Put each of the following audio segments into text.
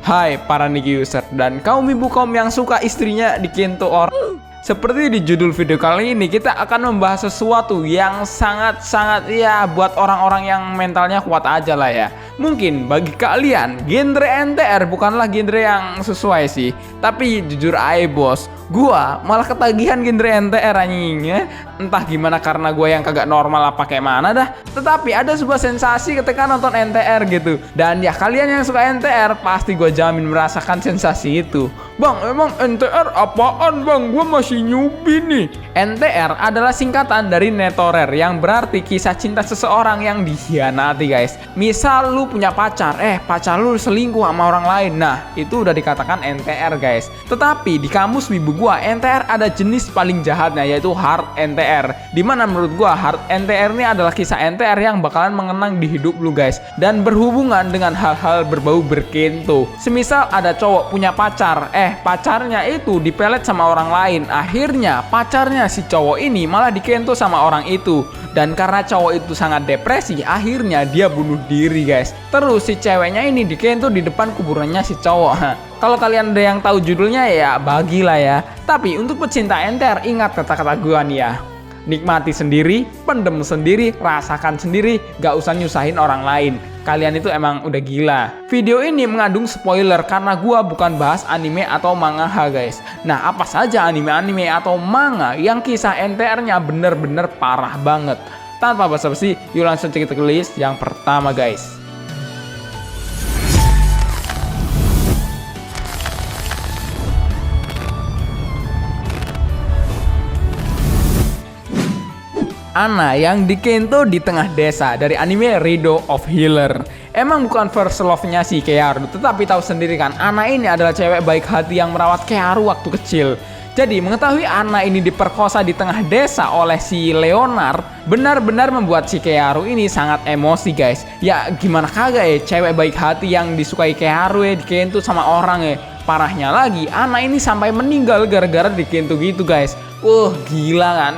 Hai para Niki user dan kaum ibu kaum yang suka istrinya dikento orang. Seperti di judul video kali ini, kita akan membahas sesuatu yang sangat-sangat ya buat orang-orang yang mentalnya kuat aja lah ya. Mungkin bagi kalian genre NTR bukanlah genre yang sesuai sih, tapi jujur aja bos, gua malah ketagihan genre NTR anjing ya. Entah gimana karena gua yang kagak normal apa kayak mana dah, tetapi ada sebuah sensasi ketika nonton NTR gitu. Dan ya kalian yang suka NTR pasti gua jamin merasakan sensasi itu. Bang, emang NTR apaan bang? Gua masih newbie nih. NTR adalah singkatan dari Netorer yang berarti kisah cinta seseorang yang dikhianati guys. Misal lu punya pacar, pacar lu selingkuh sama orang lain. Nah, itu udah dikatakan NTR guys. Tetapi di kamus wibu gua, NTR ada jenis paling jahatnya yaitu hard NTR. Dimana menurut gua hard NTR ini adalah kisah NTR yang bakalan mengenang di hidup lu guys. Dan berhubungan dengan hal-hal berbau berkento. Semisal ada cowok punya pacar, pacarnya itu dipelet sama orang lain. Akhirnya pacarnya si cowok ini malah dikento sama orang itu. Dan karena cowok itu sangat depresi, akhirnya dia bunuh diri guys. Terus si ceweknya ini dikento di depan kuburannya si cowok. Kalau kalian ada yang tahu judulnya ya bagilah ya. Tapi untuk pecinta NTR ingat kata-kata gua nih ya. Nikmati sendiri, pendem sendiri, rasakan sendiri, gak usah nyusahin orang lain. Kalian itu emang udah gila. Video ini mengandung spoiler karena gua bukan bahas anime atau manga guys. Nah, apa saja anime-anime atau manga yang kisah NTR-nya bener-bener parah banget. Tanpa basa-basi, yuk langsung kita ke list yang pertama guys. Ana yang dikento di tengah desa dari anime Rido of Healer. Emang bukan first love-nya si Kearu, tetapi tahu sendiri kan, Ana ini adalah cewek baik hati yang merawat Kearu waktu kecil. Jadi mengetahui Ana ini diperkosa di tengah desa oleh si Leonard benar-benar membuat si Kearu ini sangat emosi guys. Ya gimana kagak ya, cewek baik hati yang disukai Kearu ya dikento sama orang ya. Parahnya lagi, Ana ini sampai meninggal gara-gara dikento gitu guys. Gila kan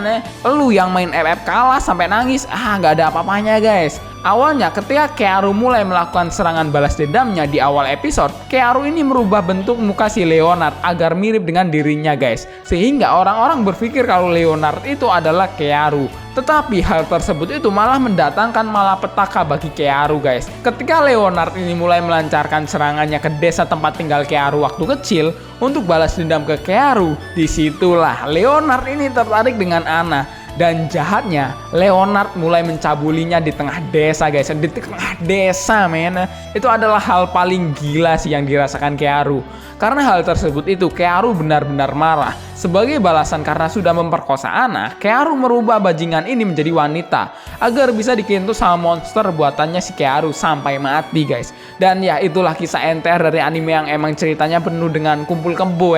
ya. Lu yang main FF kalah sampai nangis, nggak ada apa-apanya guys. Awalnya ketika Kearu mulai melakukan serangan balas dendamnya di awal episode, Kearu ini merubah bentuk muka si Leonard agar mirip dengan dirinya guys. Sehingga orang-orang berpikir kalau Leonard itu adalah Kearu. Tetapi hal tersebut itu malah mendatangkan malapetaka bagi Kearu guys. Ketika Leonard ini mulai melancarkan serangannya ke desa tempat tinggal Kearu waktu kecil untuk balas dendam ke Kearu, disitulah Leonard ini tertarik dengan Ana. Dan jahatnya, Leonard mulai mencabulinya di tengah desa guys. Di tengah desa men. Itu adalah hal paling gila sih yang dirasakan Kearu. Karena hal tersebut itu Kearu benar-benar marah. Sebagai balasan karena sudah memperkosa Ana, Kearu merubah bajingan ini menjadi wanita agar bisa dikento sama monster buatannya si Kearu sampai mati guys. Dan ya itulah kisah NTR dari anime yang emang ceritanya penuh dengan kumpul kebo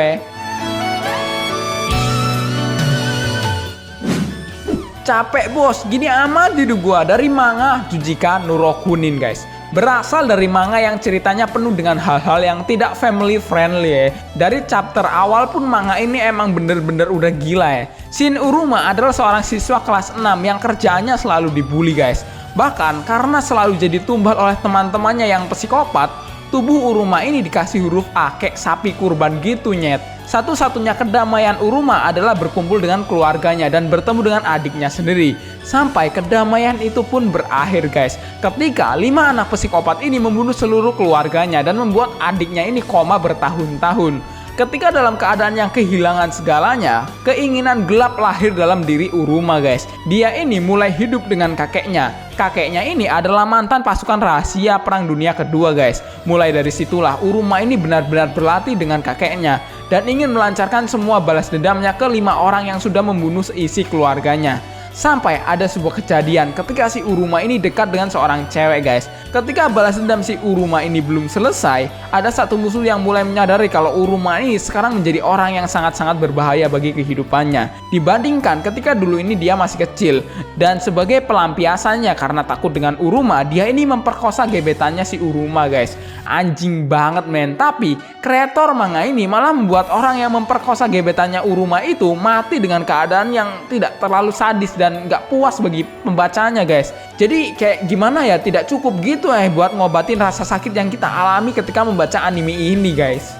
Capek bos, gini amat hidup gua. Dari manga Jujika no Rokunin guys. Berasal dari manga yang ceritanya penuh dengan hal-hal yang tidak family friendly ya. Dari chapter awal pun manga ini emang bener-bener udah gila ya. Shin Uruma adalah seorang siswa kelas 6 yang kerjaannya selalu dibully guys. Bahkan karena selalu jadi tumbal oleh teman-temannya yang psikopat, tubuh Uruma ini dikasih huruf A kayak sapi kurban gitu nyet. Satu-satunya kedamaian Uruma adalah berkumpul dengan keluarganya dan bertemu dengan adiknya sendiri. Sampai kedamaian itu pun berakhir guys. Ketika 5 anak psikopat ini membunuh seluruh keluarganya dan membuat adiknya ini koma bertahun-tahun. Ketika dalam keadaan yang kehilangan segalanya, keinginan gelap lahir dalam diri Uruma guys. Dia ini mulai hidup dengan kakeknya. Kakeknya ini adalah mantan pasukan rahasia Perang Dunia Kedua guys. Mulai dari situlah Uruma ini benar-benar berlatih dengan kakeknya dan ingin melancarkan semua balas dendamnya ke 5 orang yang sudah membunuh seisi keluarganya. Sampai ada sebuah kejadian ketika si Uruma ini dekat dengan seorang cewek guys. Ketika balas dendam si Uruma ini belum selesai, ada satu musuh yang mulai menyadari kalau Uruma ini sekarang menjadi orang yang sangat-sangat berbahaya bagi kehidupannya. Dibandingkan ketika dulu ini dia masih kecil. Dan sebagai pelampiasannya karena takut dengan Uruma, dia ini memperkosa gebetannya si Uruma guys. Anjing banget men. Tapi kreator manga ini malah membuat orang yang memperkosa gebetannya Uruma itu mati dengan keadaan yang tidak terlalu sadis dan nggak puas bagi pembacanya guys. Jadi kayak gimana ya, tidak cukup gitu buat ngobatin rasa sakit yang kita alami ketika membaca anime ini guys.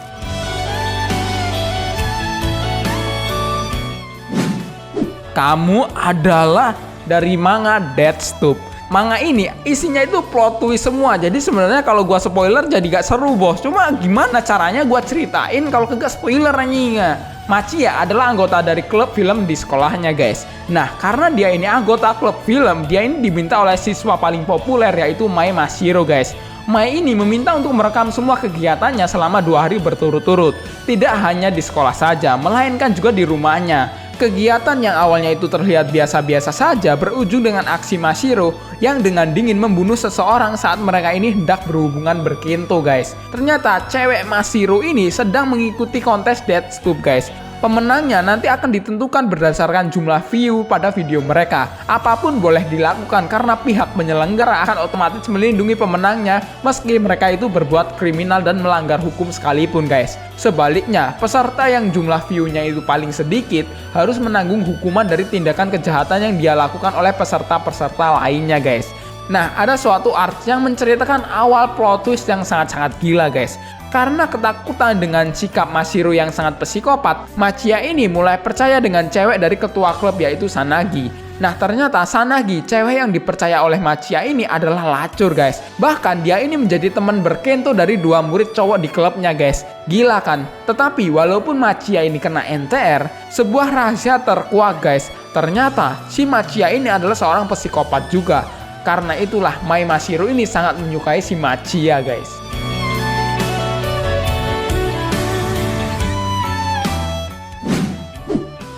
Kamu adalah dari manga Death Tube. Manga ini isinya itu plot twist semua. Jadi sebenarnya kalau gua spoiler jadi gak seru bos. Cuma gimana caranya gua ceritain kalau kagak spoiler anjing. Machiya adalah anggota dari klub film di sekolahnya guys. Nah karena dia ini anggota klub film, dia ini diminta oleh siswa paling populer yaitu Mai Mashiro guys. Mai ini meminta untuk merekam semua kegiatannya selama 2 hari berturut-turut. Tidak hanya di sekolah saja, melainkan juga di rumahnya. Kegiatan yang awalnya itu terlihat biasa-biasa saja berujung dengan aksi Mashiro yang dengan dingin membunuh seseorang saat mereka ini hendak berhubungan berkintu guys. Ternyata cewek Mashiro ini sedang mengikuti kontes Death Tube guys. Pemenangnya nanti akan ditentukan berdasarkan jumlah view pada video mereka. Apapun boleh dilakukan karena pihak penyelenggara akan otomatis melindungi pemenangnya meski mereka itu berbuat kriminal dan melanggar hukum sekalipun guys. Sebaliknya, peserta yang jumlah view-nya itu paling sedikit harus menanggung hukuman dari tindakan kejahatan yang dia lakukan oleh peserta-peserta lainnya guys. Nah, ada suatu art yang menceritakan awal plot twist yang sangat-sangat gila guys. Karena ketakutan dengan sikap Mashiro yang sangat psikopat, Machiya ini mulai percaya dengan cewek dari ketua klub yaitu Sanagi. Nah ternyata Sanagi, cewek yang dipercaya oleh Machiya ini adalah lacur guys. Bahkan dia ini menjadi teman berkento dari 2 murid cowok di klubnya guys. Gila kan? Tetapi walaupun Machiya ini kena NTR, sebuah rahasia terkuak guys. Ternyata si Machiya ini adalah seorang psikopat juga. Karena itulah Mai Mashiro ini sangat menyukai si Machiya guys.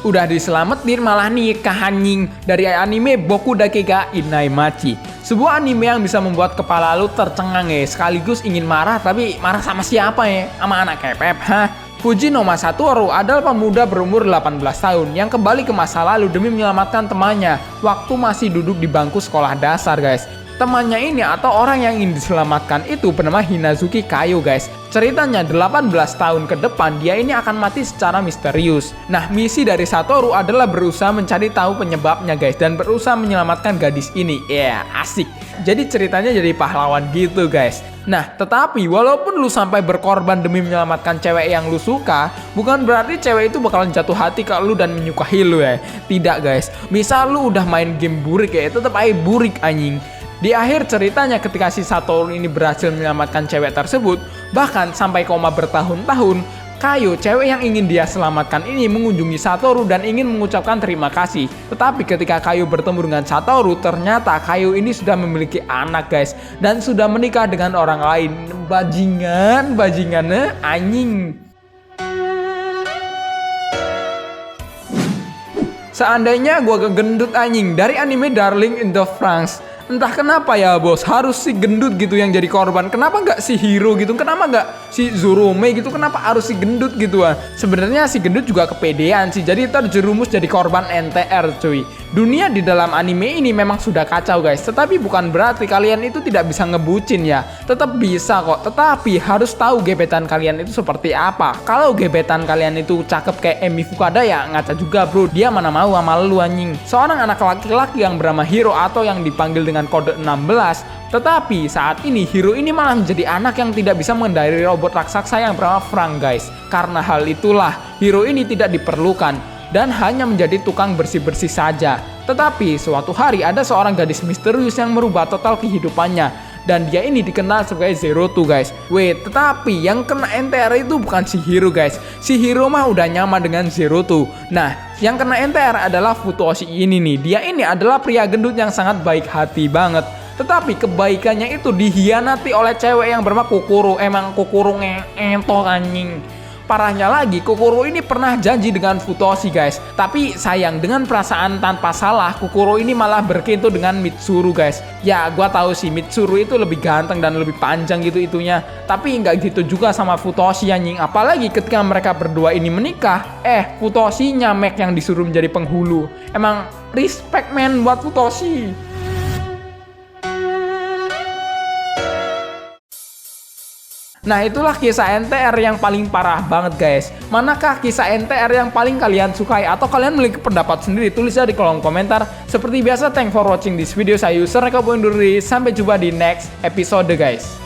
Udah diselamatin malah nikah anjing. Dari anime Boku Dake ga Inaimachi. Sebuah anime yang bisa membuat kepala lu tercengang sekaligus ingin marah, tapi marah sama siapa Sama anak kepep, Fujinoma Satoru adalah pemuda berumur 18 tahun yang kembali ke masa lalu demi menyelamatkan temannya waktu masih duduk di bangku sekolah dasar guys. Temannya ini atau orang yang ingin diselamatkan itu bernama Hinazuki Kayo guys. Ceritanya 18 tahun ke depan dia ini akan mati secara misterius. Nah misi dari Satoru adalah berusaha mencari tahu penyebabnya guys dan berusaha menyelamatkan gadis ini. Asik. Jadi ceritanya jadi pahlawan gitu guys. Nah tetapi walaupun lu sampai berkorban demi menyelamatkan cewek yang lu suka, bukan berarti cewek itu bakalan jatuh hati ke lu dan menyukai lu Tidak guys. Misal lu udah main game burik tetep aja burik anjing. Di akhir ceritanya ketika si Satoru ini berhasil menyelamatkan cewek tersebut, bahkan sampai koma bertahun-tahun, Kayo, cewek yang ingin dia selamatkan ini mengunjungi Satoru dan ingin mengucapkan terima kasih. Tetapi ketika Kayo bertemu dengan Satoru, ternyata Kayo ini sudah memiliki anak guys. Dan sudah menikah dengan orang lain. Bajingan anjing. Seandainya gua kegendut anjing dari anime Darling in the Franxx. Entah kenapa ya bos, harus si gendut gitu yang jadi korban. Kenapa nggak si hero gitu? Kenapa nggak si Zorome gitu? Kenapa harus si gendut gitu Sebenarnya si gendut juga kepedean sih. Jadi terjerumus jadi korban NTR cuy. Dunia di dalam anime ini memang sudah kacau guys. Tetapi bukan berarti kalian itu tidak bisa ngebucin ya. Tetap bisa kok. Tetapi harus tahu gebetan kalian itu seperti apa. Kalau gebetan kalian itu cakep kayak Emi Fukada ya ngaca juga bro. Dia mana mau sama lu anjing. Seorang anak laki-laki yang bernama Hiro atau yang dipanggil dengan kode 16. Tetapi saat ini Hiro ini malah menjadi anak yang tidak bisa mengendari robot raksasa yang bernama Frank guys. Karena hal itulah Hiro ini tidak diperlukan dan hanya menjadi tukang bersih-bersih saja. Tetapi suatu hari ada seorang gadis misterius yang merubah total kehidupannya dan dia ini dikenal sebagai Zero Two guys. Tetapi yang kena NTR itu bukan si Hiro guys. Si Hiro mah udah nyaman dengan Zero Two. Nah, yang kena NTR adalah Futoshi ini nih. Dia ini adalah pria gendut yang sangat baik hati banget. Tetapi kebaikannya itu dihianati oleh cewek yang bernama Kokoro. Emang Kokoro ngentot anjing. Parahnya lagi, Kokoro ini pernah janji dengan Futoshi guys. Tapi sayang, dengan perasaan tanpa salah, Kokoro ini malah berkento dengan Mitsuru guys. Ya, gua tahu sih Mitsuru itu lebih ganteng dan lebih panjang gitu itunya. Tapi nggak gitu juga sama Futoshi anjing. Apalagi ketika mereka berdua ini menikah, Futoshi nyamek yang disuruh menjadi penghulu. Emang respect man buat Futoshi. Nah, itulah kisah NTR yang paling parah banget guys. Manakah kisah NTR yang paling kalian sukai atau kalian memiliki pendapat sendiri? Tulis di kolom komentar. Seperti biasa, thanks for watching this video. Saya user Reka undur diri. Sampai jumpa di next episode guys.